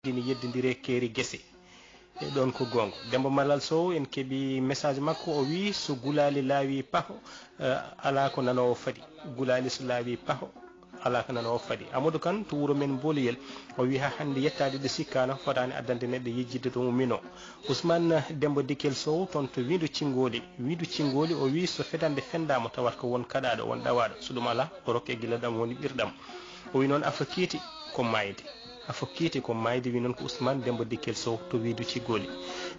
dini yeddindire keeri gese e ɗon ko gonga Demba Malal Sow en keeɓi message makko o wi so gulali laawi paho ala ko nanowo faadi gulali so laawi paho ala ko nanowo faadi Amadou Kane to wuro men Boliyel o wi ha hande yettade ɗo sikkano fotani addande neɗɗo yejjidde to mumino Ousmane Demba Dikel Sow toon to Wiidu Cingoli o wi so fedande fendama tawat ko won kaɗaɗo won ɗawaɗo so ɗum ala o rokke gila ɗam woni ɓirɗam o wi noon afa kiiti ko mayde wi noon ko Ousmane Demba Dikel Sow to Wiidu Cingoli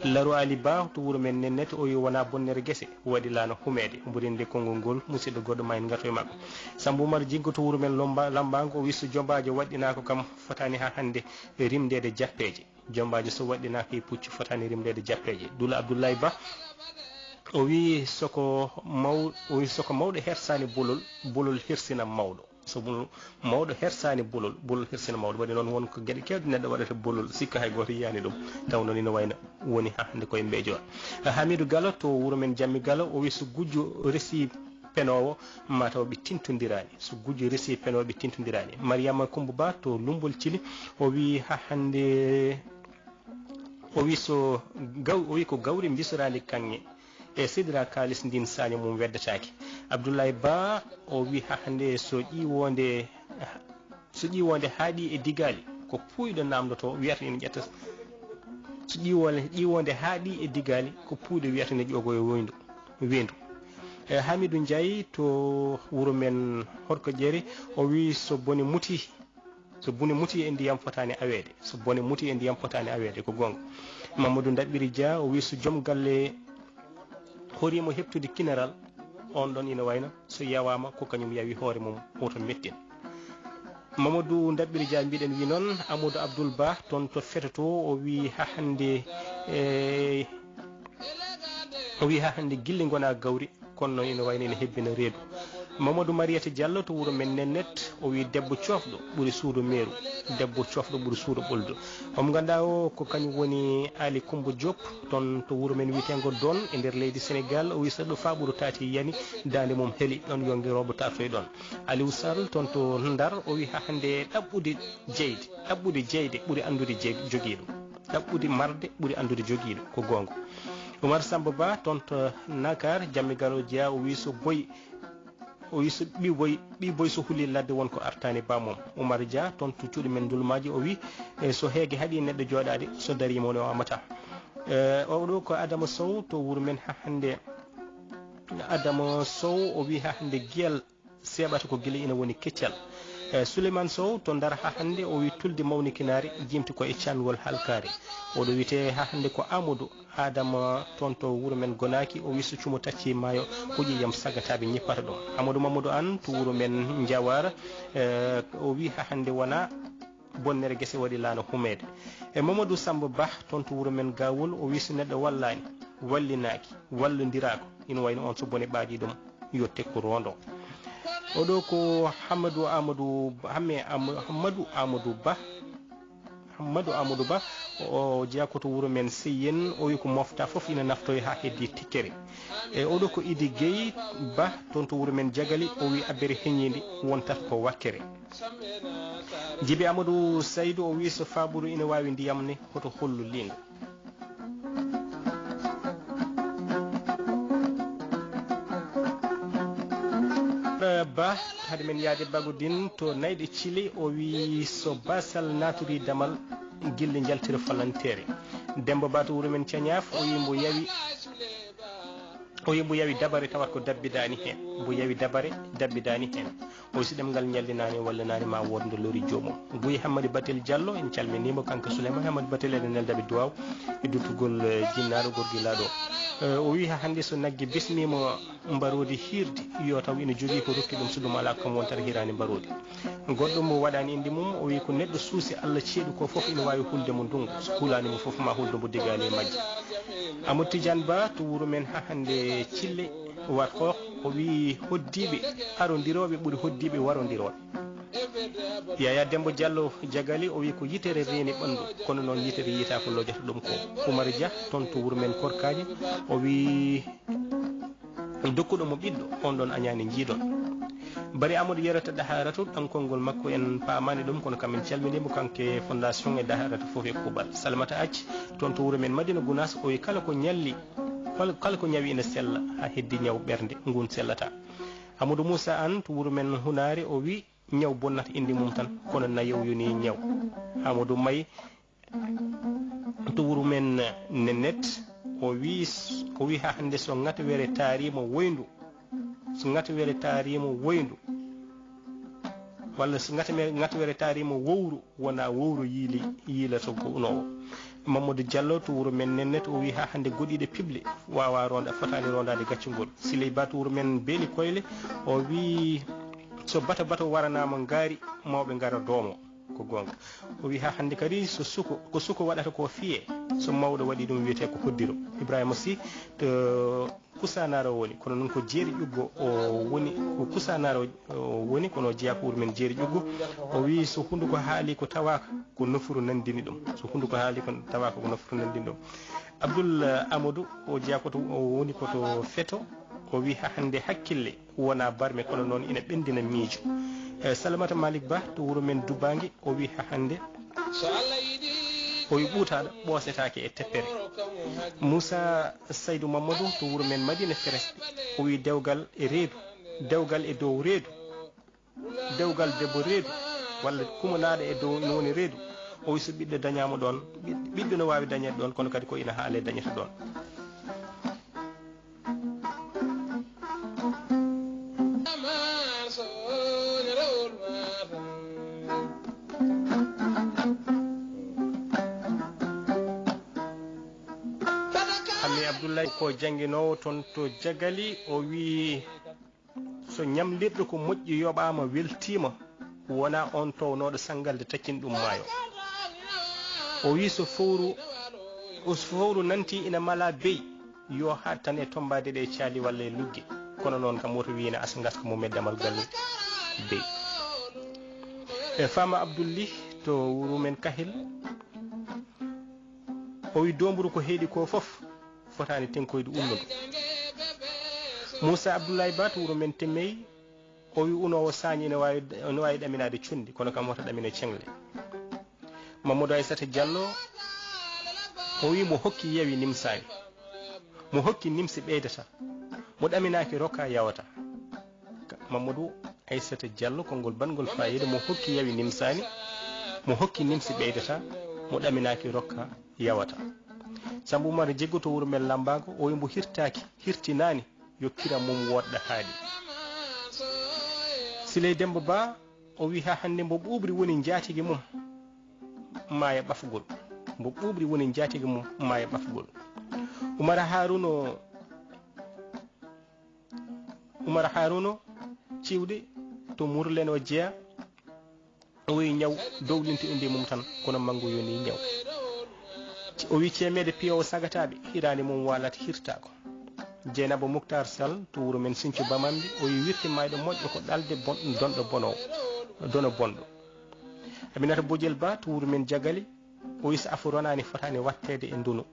Laro Ali Ba to wuro men Nennete o wi wona bonnere guese waɗi laano humede mburinde konngol ngol musidɗo goɗɗo ma en garto e makko Sambou Oumar Jiggo to wuro men Lambago o wi so jombajo waɗɗinako kam fotani ha hande rimdede jappeje jombajo so waɗɗinaka e puccu fotani rimdede jappeje Dula Abdoulaye Ba o wi soko mawɗo hersani bolol hirsina mawɗo so mawɗo hersani bolol hirsina mawɗo waɗi noon won ko gueɗe kewɗe neɗɗo waɗata bolol sikka hay goto yiyani ɗum taw noon ina wayno woni hande koye mbeejo Hamidou Gallo to wuro men Jammi Gallo o wi so gujjo resi penowo mataw ɓe tintodirani Mariama Coumba Ba to Lumbol Thily o wi ha hande o wi ko gawri bisorandi kanŋe e sidira kalis ndin saño mum weddatake Abdoulaye Ba o wi ha hande so ƴiwonde haaɗi e digali ko puyɗo namdoto wiyata ina ƴetta so ƴiwonde haaɗi e digali ko puyɗo wiyata ne ƴogo e wendu Hamidou Ndiaye to wuro men Horko Ƴeri o wi so bone muti e ndiyam fotani awede ko gonga Mamadou Daɓɓiri Dia o wi so joom galle horimo heptude kinaral on ɗon ina wayno so yawama ko kañum yawi hoore mum oto mettin Mamadou Daɓɓiri Dia mbiɗen wi noon Amadou Abdoul Ba toon to fetato o wi ha hande guille gona gawri kono noon ina wayno ina hebbina reedu Mamadou Mariété Diallo to wuro men Nennet o wi debbo cofɗo ɓuuri suudo meru ɓoldo omo ganduɗa o ko kañum woni Ali Coumba Diop toon to wuro men wiyetego Don e nder leydi Sénégal o wi so ɗo faɓuru tati yani dande mum heeli ɗon yo gueroɓe tartoye ɗon Aliou Sall toon to Ndar o wi ha hande ɗaɓɓude jeyde ɓuuri andude joguiɗo ɗaɓɓude marde ɓuuri andude joguiɗo ko gonga Oumar Samba Ba toon to Nakar Jammi Galo Dia o wi so ɓi boy so huuli ladde wonko artani bamum Oumar Dia toon to cuuɗi men Dulmaji o wi so heege haaɗi neɗɗo jooɗade so darima o amata oɗo ko Adama Sow to wuro men ha hande Adama Sow o wi ha hande guiyal seɓata ko guila ina woni keccal Souleymane Sow to Ndar ha hande o wi tulde mawnikinari jimti ko e canwol halkare oɗo wiyete ha hande ko Amadou Adama toon to wuro men Gonaki o wi so cumo tacci maayo huƴiyam sagataɓe ñippata ɗum Amadou Mamadou An to wuro men Diawara o wi ha hande wona bonnere guese waɗi laano humede e Mamadou Samba Ba toon to wuro men Gawol o wi so neɗɗo wallani wallinaki wallodirako ina wayno on so bone ɓaɗi ɗum yo tekku rondo oɗo ko Hammadou Amadou Ba o jeeya koto wuro men Seyen o wi ko mofta foof ina naftoye ha heddi tikkere e oɗo ko Idi Gueye Ba toon to wuro men Diagali o wi abbere heññidi wontata ko wakkere Djiby Amadou Saydou o wi so faɓuru ina wawi ndiyam ne hoto hollu lingu Ba hade men yaade Bagodine to Nayɗe Thily o wi so basal naturi damal gille jaltira falantere Demba Ba to wuro men Cañaf o wi mbo yawi dabare tawat ko dabbidani hen o si ɗemgal ñallinani walla nani ma wonde lori jomum Guy Hammadi Batel Diallo en calminimo kanko Souleymane Hammadi Batel ene neldaɓe duwaw e duttugol jinnaɗo gorgilaɗo o wi ha hande so naggue bismima mbarodi hirde yo taw ina jogui ko rokki ɗum so ɗum ala kam wontata hirani mbarodi goɗɗo mo waɗani indi mum o wi ko neɗɗo suusi Allah ceeɗu ko foof ina wawi hulde mo ndungu so kulanimo foof ma hulde mo digali e majje Amadou Tidiane Ba to wuro men ha hande Thille wat hooh o wi hoddiɓe arodiroɓe ɓuuri hoddiɓe warodiroɓe Yaya Dembo Diallo Diagali o wi ko yitere reeni ɓandu kono noon yitere yita ko lojata ɗum ko Oumar Dia toon to wuro men Korkaji o wi dokkuɗo mo ɓiɗɗo on ɗon añani jiidon bari Amadou yerata daharatu ɗan konngol makko en paamani ɗum kono kamin calminimo kanke fondation e daharatu fof e kuuɓal salamata acci toon to wuro men Madina Gounass o wi kala ko ñalli kala ko ñawi ina sella ha heddi ñaw ɓernde ngun sellata. Amadou Moussa Anne to wuro men Hunare o wi ñaw bonnata indi mum tan kono nayow yoni ñaw. Amadou May to wuro men Nennet o wi ha hande so ngata were taarima woyndu so ngata were taarima woyndu walla so ngata were taarima wowru wona wowru yiilato ko unowo. Mamadou Diallo to wuro men Nennet o wi ha hande goɗiɗe pible wawa ronda fotani rondade gaccugol. Siley Ba to wuro men Beeli Koyle o wi so bata waranama ngaari mawɓe ngara doomo ko gonga. O wi ha hande kadi so ko suko waɗata ko fiye so mawɗo waɗi ɗum wiyete ko hoddiro. Ibrahima Sy to kusanaro woni kono noon ko jeeri ƴuggo o woni ko kusanaro woni kono jeeya ko wuro men jeeri ƴuggo o wi so hunduko haali ko tawaka ko nofuru nandini ɗum so hunduko haali ko tawaka ko nofuru nandini ɗum. Abdoul Amadou o jeeya koto o woni koto feto o wi ha hande hakkille wona barme kono noon ina ɓendina miijo. Salamata Malick Ba to wuro men Dubangi o wi ha hande o wi ɓuutaɗo ɓoosetake e teppere. Moussa Saydou Mamadou to wuro men Madina Fereste o wi dewgal e reedu dewgal e dow reedu dewgal debbo reedu walla kumanaɗo e dow nowoni reedu o wi so ɓiɗɗo dañama ɗon ɓiɗɗo no wawi dañede ɗon kono kadi ko ina haale dañata ɗon. ko janginowo toon to Jagali o wi so ñamlirɗo ko moƴƴi yoɓama weltima wona on townoɗo sangalde taccin ɗum maayo. O wi so fowru nanti ina mala bey yo ha tan e tombade ɗe caali walla e lugge kono noon kam woto wina asgaska mum e damal galle bey. E Fama Abdoully to wuro men Kahil o wi domburu ko heeɗi ko foof fotani tenkoyde ulnuɗo. Moussa Abdoulaye Ba to wuro men Temmey o wi unowo sañi ne wawi ɗaminade cundi kono kam wota ɗamina cengle. Mamadou Aissata Diallo o wi mo hokki yawi nimsani mo hokki nimsi ɓeydata mo ɗaminaki rokka yawata. Mamadou Aissata Diallo konngol bangol fayida mo hokki yawi nimsani mo hokki nimsi ɓeydata mo ɗaminaki rokka yawata. Sambou Oumar Jeggo to wuro men Lambago o wi mbo hirtinani yokkira mum woɗɗa haaɗi. Siley Demba Ba o wi ha hande mbo ɓuɓri woni jatigi mum maaya ɓafgol mbo ɓuɓri woni jatigi mum maaya ɓafgol. Oumar Haruno ciwde to Mourlen o jeeya o wi ñaw dowlinto inde mum tan kono mangu yoni ñaw. O wi ceemede piyowo sagataɓe hirande mum walata hirtako. Dieynaba Moukhtar Sall to wuro men Sinthiou Bamambi o wi wirti mayɗo moƴƴo ko ɗalde dono bonɗo. Aminata Bodiel Ba to wuro men Jagali o wi so afu ronani fotani wattede e ndunu.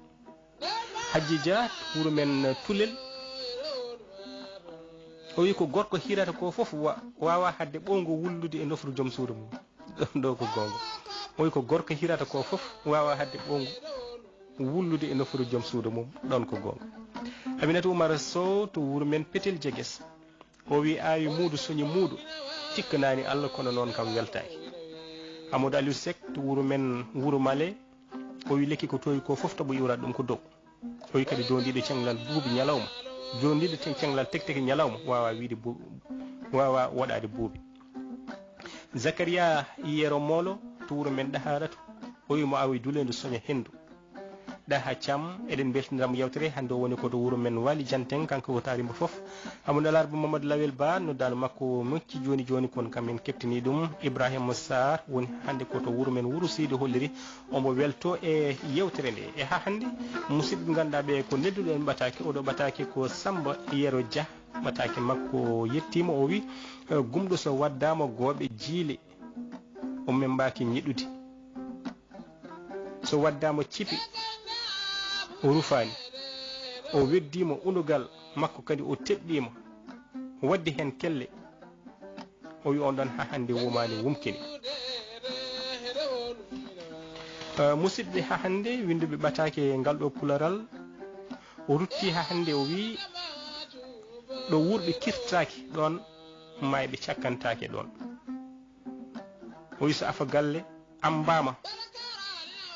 Hadji Dia to wuro men Tulel o wi ko gorko hirata ko foof wawa hadde ɓowngo wullude e nofru joom suudu mum ɗo ko gonga. O wi ko gorko hirata ko foof wawa hadde ɓowngo wullude e nofru joom suudu mum ɗon ko gonga. Aminata Oumar Sow to wuro men Petel Jegues o wi awi muudu soñi muudu tikkanani Allah kono noon kam weltaki. Amadou Aliou Seck to wuro men Wuro Male o wi lekki ko toyi ko foof tabo iwrata ɗum ko dow. O wi kadi dondiɗo cenglal buubi ñalawma dondiɗo cenglal tekteke ñalawma wawa waɗade buubi. Zacharia Yero Molo to wuro men Ɗaharatu o wi mo awi dulendu soña hendu. Ɗaha Thiam eɗen beltiniramo yewtere hande o woni koto wuro men Wali Dianteng kanko wotarimo foof. Amadou Alarba Mamadou Lawel Ba noddano makko mocci joni kono kam en keɓtini ɗum. Ibrahima Sarr woni hande koto wuro men Wuro Sidi holliri omo welto e yewtere nde. E ha hande musidɓe ganduɗa ɓe ko nedduɗo en ɓataki oɗo ɓataki ko Samba Yero Dia ɓataki makko yettima o wi gumɗo so waddama gooɓe jiile o membaki ñiɗude so waddama cipi o rufani o weddima unugal makko kadi o teɓɓima waddi hen kelle o wi on ɗon ha hande wumani wumkini musidɓe ha hande winduɓe ɓatake ngal ɗo pularal o rutti ha hande o wi ɗo wurɓe kirtaki ɗon mayɓe cakkantake ɗon o wi so afa galle ambama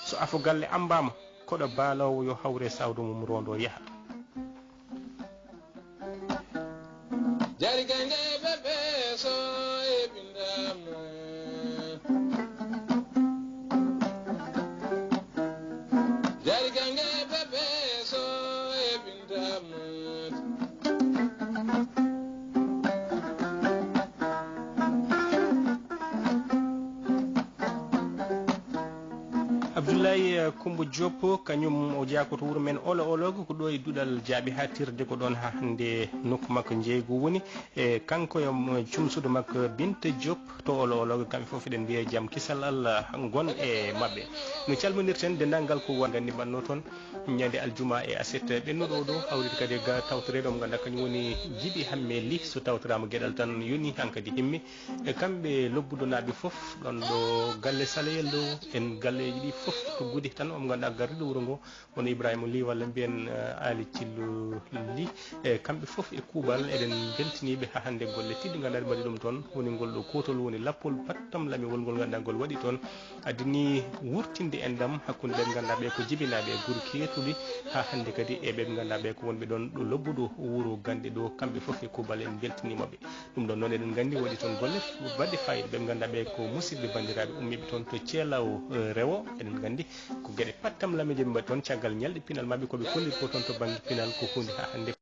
so afa galle ambama koɗo baalowo yo hawre sawdo mum rondo yaha Abdoulaye Coumba Diop kañum o jakoto wuro men olo ko ɗo e duɗal jaaɓi ha tirde ko ɗon ha hande nokku makko jeeygu woni e kanko e cumsuɗo makko Binta Diop to olo kamɓe foof eɗen mbiya jaam kisal Allah gon e mabɓe no calminirten dendagal ko wonde banno toon ñande aljuma e aset ɓennuɗo ɗo hawride kadi ga tawtoreɗo mo ganduɗa kañum woni Djiby Hammee Lih so tawtorama gueɗal tan yoni hankadi himmi e kamɓe lobbuɗo naaɓe foof ɗon ɗo galle Saleyel ɗo en galleji ɗi foof to guudi tan omo ganduɗa gardiɗo wuuro ngo wono Ibrahima Lih walla mbiyen Ali Thillo Lih e kamɓe foof e kuuɓal eɗen beltiniɓe ha hande golle tidɗi ganduɗa mbaɗi ɗum toon woni ngol ɗo kotol woni lappol battam lamiwol ngol ganduɗa ngol waɗi toon adini wurtinde endam hakkude ɓe ganduɗa ɓe ko jibinaɓe e guure keetuɗi ha hande kadi e ɓe ganduɗa ɓe ko wonɓe ɗon ɗo lobbuɗo wuuro gande ɗo kamɓe foof e kuuɓal en beltinimaɓe ɗum ɗon noon eɗen gandi waɗi toon golle baɗɗe fayida ɓe ganduɗa ɓe ko musidɓe bandiraɓe ummiɓe toon to Thielaw Rewo eɗen gandi ko gueɗe pattam lameje ɓe mbaɗi toon caggal ñalɗi pinal mabɓe koɓe kolliri ko toon to banggue pinal ko hunde ha hande